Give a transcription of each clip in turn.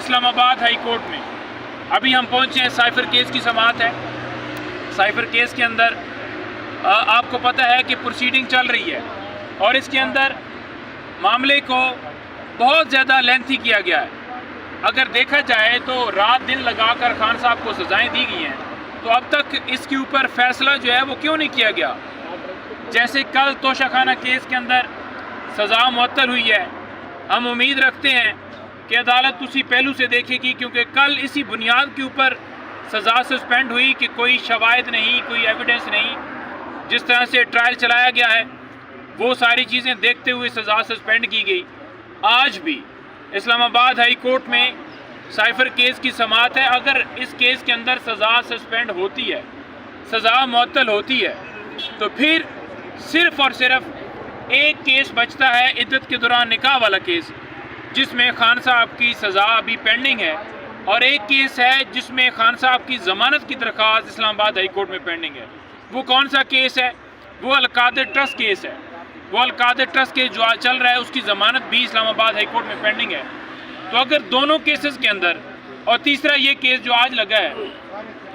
Islamabad high court में अभी हम पहुंचे हैं। साइफर केस की समाअत है। साइफर केस के अंदर आपको पता है कि प्रोसीडिंग चल रही है और इसके अंदर मामले को बहुत ज़्यादा लेंथी किया गया है। अगर देखा जाए तो रात दिन लगाकर खान साहब को सज़ाएं दी गई हैं, तो अब तक इसके ऊपर फैसला जो है वो क्यों नहीं किया गया। जैसे कल तोशाखाना केस के अंदर सज़ा मुअत्तल हुई है, हम उम्मीद रखते हैं कि अदालत उसी पहलू से देखेगी, क्योंकि कल इसी बुनियाद के ऊपर सज़ा सस्पेंड हुई कि कोई शवाहिद नहीं, कोई एविडेंस नहीं। जिस तरह से ट्रायल चलाया गया है वो सारी चीज़ें देखते हुए सज़ा सस्पेंड की गई। आज भी इस्लामाबाद हाई कोर्ट में साइफर केस की समाअत है। अगर इस केस के अंदर सज़ा सस्पेंड होती है, सज़ा मुअत्तल होती है, तो फिर सिर्फ़ और सिर्फ एक केस बचता है, इद्दत के दौरान निकाह वाला केस, जिसमें खान साहब की सज़ा अभी पेंडिंग है, और एक केस है जिसमें खान साहब की ज़मानत की दरख्वास्त इस्लामाबाद हाई कोर्ट में पेंडिंग है। वो कौन सा केस है? वो अल-कादिर ट्रस्ट केस है। वो अल-कादिर ट्रस्ट केस जो आज चल रहा है उसकी ज़मानत भी इस्लामाबाद हाई कोर्ट में पेंडिंग है। तो अगर दोनों केसेस के अंदर, और तीसरा ये केस जो आज लगा है,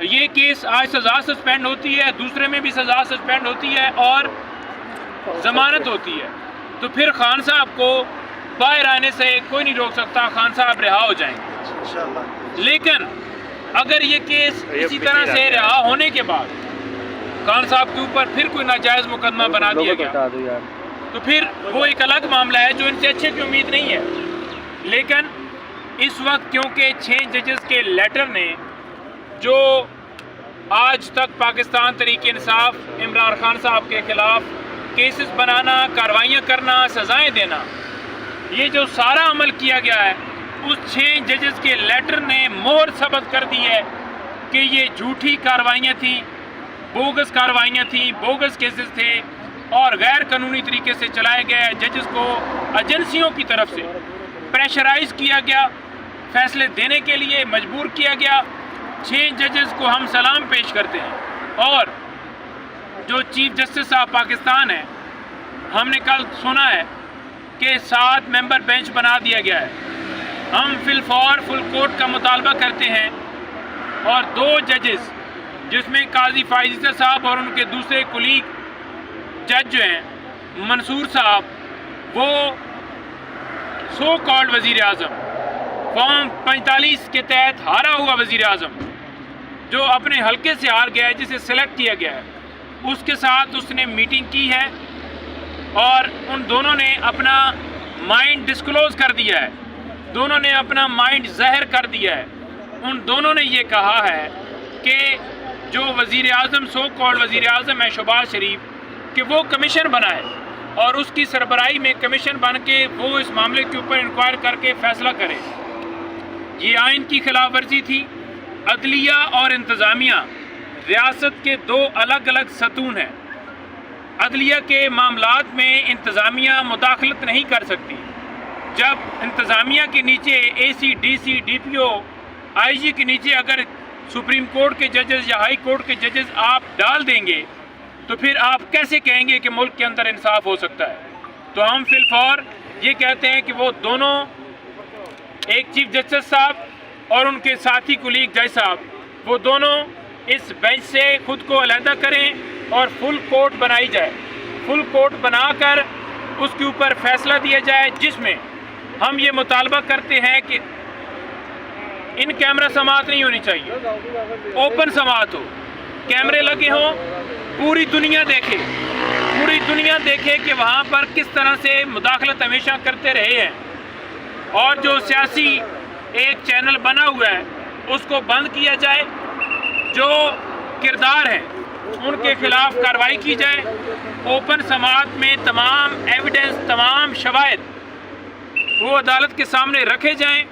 ये केस आज सज़ा सस्पेंड होती है, दूसरे में भी सज़ा सस्पेंड होती है और ज़मानत होती है, तो फिर खान साहब को बाहर आने से कोई नहीं रोक सकता, खान साहब रिहा हो जाएंगे। लेकिन अगर ये केस इसी तरह से रिहा होने के बाद खान साहब के ऊपर फिर कोई नाजायज़ मुकदमा बना दिया गया, तो फिर वो एक अलग मामला है जो इनसे अच्छे की उम्मीद नहीं है। लेकिन इस वक्त क्योंकि 6 जजेस के लेटर ने जो आज तक पाकिस्तान तहरीक इंसाफ इमरान खान साहब के ख़िलाफ़ केसेस बनाना, कार्रवाइयाँ करना, सज़ाएँ देना, ये जो सारा अमल किया गया है, उस 6 जजेस के लेटर ने मोहर सबत कर दी है कि ये झूठी कार्रवाइयाँ थी, बोगस कार्रवाइयाँ थी, बोगस केसेस थे और गैर कानूनी तरीके से चलाए गए। जजेस को एजेंसियों की तरफ से प्रेशराइज किया गया, फैसले देने के लिए मजबूर किया गया। 6 जजेस को हम सलाम पेश करते हैं। और जो चीफ जस्टिस साहब पाकिस्तान है, हमने कल सुना है कि 7 मेंबर बेंच बना दिया गया है। हम फिलफौर फुल कोर्ट का मुतालबा करते हैं और 2 जजेस जिसमें काजी फाइज़ साहब और उनके दूसरे कुलीग जज जो हैं मंसूर साहब, वो सो कॉल्ड वज़ीर आज़म, फॉर्म 45 के तहत हारा हुआ वज़ीर आज़म, जो अपने हल्के से हार गया है, जिसे सेलेक्ट किया गया है, उसके साथ उसने मीटिंग की है और उन दोनों ने अपना माइंड डिस्क्लोज़ कर दिया है, दोनों ने अपना माइंड ज़ाहिर कर दिया है। उन दोनों ने ये कहा है कि जो वज़ीर आज़म सो कॉल्ड वज़ीर आज़म है शहबाज शरीफ, कि वो कमीशन बनाए और उसकी सरबराही में कमीशन बन के वो इस मामले के ऊपर इंक्वायर करके फ़ैसला करे। ये आइन की खिलाफ वर्जी थी। अदलिया और इंतज़ामिया रियासत के 2 अलग अलग सतून हैं। अदलिया के मामलात में इंतज़ामिया मुदाखलत नहीं कर सकती। जब इंतज़ामिया के नीचे AC, DC, DPO, IG के नीचे अगर सुप्रीम कोर्ट के जजेस या हाई कोर्ट के जजेस आप डाल देंगे, तो फिर आप कैसे कहेंगे कि मुल्क के अंदर इंसाफ हो सकता है। तो हम फिलफौर ये कहते हैं कि वो दोनों, एक चीफ जस्टिस साहब और उनके साथी कुलीग जज साहब, वो दोनों इस बेंच से खुद को अलहदा करें और फुल कोर्ट बनाई जाए। फुल कोर्ट बनाकर उसके ऊपर फैसला दिया जाए, जिसमें हम ये मुतालबा करते हैं कि इन कैमरा समाअत नहीं होनी चाहिए, ओपन समाअत हो, कैमरे लगे हों, पूरी दुनिया देखे, पूरी दुनिया देखे कि वहाँ पर किस तरह से मुदाखलत हमेशा करते रहे हैं। और जो सियासी एक चैनल बना हुआ है उसको बंद किया जाए, जो किरदार हैं उनके खिलाफ कार्रवाई की जाए, ओपन समाअत में तमाम एविडेंस, तमाम शवाहिद वो अदालत के सामने रखे जाएं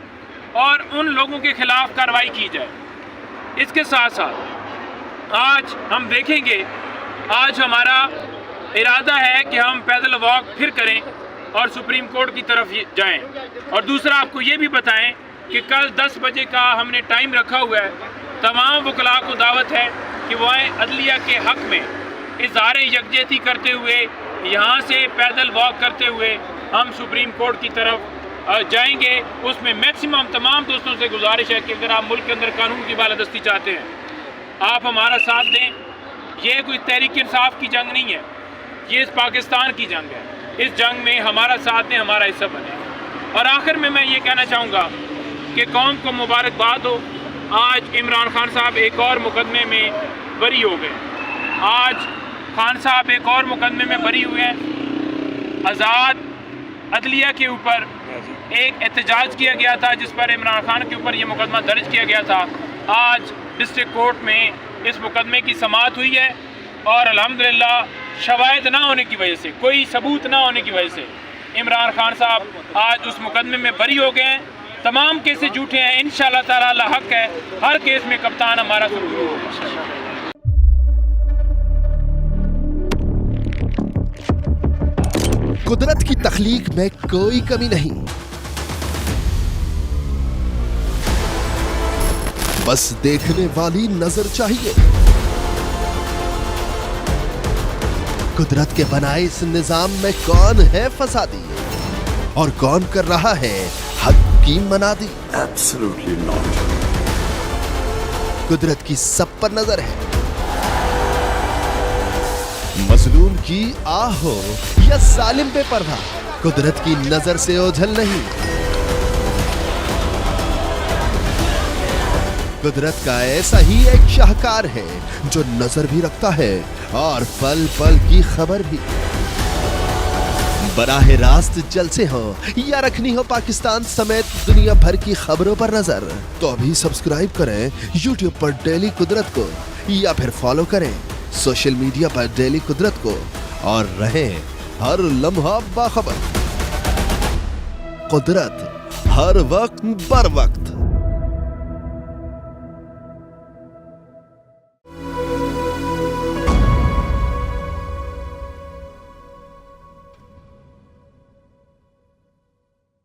और उन लोगों के खिलाफ कार्रवाई की जाए। इसके साथ साथ आज हम देखेंगे, आज हमारा इरादा है कि हम पैदल वॉक फिर करें और सुप्रीम कोर्ट की तरफ जाएं। और दूसरा आपको ये भी बताएं कि कल 10 बजे का हमने टाइम रखा हुआ है। तमाम वकला को दावत है कि वह अदलिया के हक़ में इज़हार यकजहती करते हुए, यहाँ से पैदल वॉक करते हुए हम सुप्रीम कोर्ट की तरफ जाएंगे उसमें मैक्सिमम तमाम दोस्तों से गुजारिश है कि अगर आप मुल्क के अंदर कानून की बालादस्ती चाहते हैं, आप हमारा साथ दें। ये कोई तहरीक इंसाफ की जंग नहीं है, ये इस पाकिस्तान की जंग है। इस जंग में हमारा साथ दें, हमारा हिस्सा बने। और आखिर में मैं ये कहना चाहूँगा कि कौम को मुबारकबाद हो, आज इमरान खान साहब एक और मुकदमे में बरी हो गए। आज खान साहब एक और मुकदमे में बरी हुए हैं। आज़ाद अदलिया के ऊपर एक एहतजाज किया गया था जिस पर इमरान खान के ऊपर ये मुकदमा दर्ज किया गया था। आज डिस्ट्रिक्ट कोर्ट में इस मुकदमे की समाअत हुई है और अल्हम्दुलिल्लाह शवाहिद ना होने की वजह से, कोई सबूत ना होने की वजह से इमरान खान साहब आज उस मुकदमे में बरी हो गए हैं। तमाम केसेस झूठे हैं, इंशाअल्लाह ताला हक है, हर केस में कप्तान हमारा जरूर होगा। कुदरत की तख्लीक में कोई कमी नहीं, बस देखने वाली नजर चाहिए। कुदरत के बनाए इस निजाम में कौन है फसादी और कौन कर रहा है हक की मनादी? Absolutely not. कुदरत की सब पर नजर है, मजलूम की आह हो या जालिम पे परवाह, कुदरत की नजर से ओझल नहीं। कुदरत का ऐसा ही एक शाहकार है जो नजर भी रखता है और पल पल की खबर भी। बराह रास्त जलसे हो या रखनी हो पाकिस्तान समेत दुनिया भर की खबरों पर नजर, तो अभी सब्सक्राइब करें YouTube पर डेली कुदरत को या फिर फॉलो करें सोशल मीडिया पर डेली कुदरत को और रहें हर लम्हा बाखबर। कुदरत हर वक्त बर वक्त।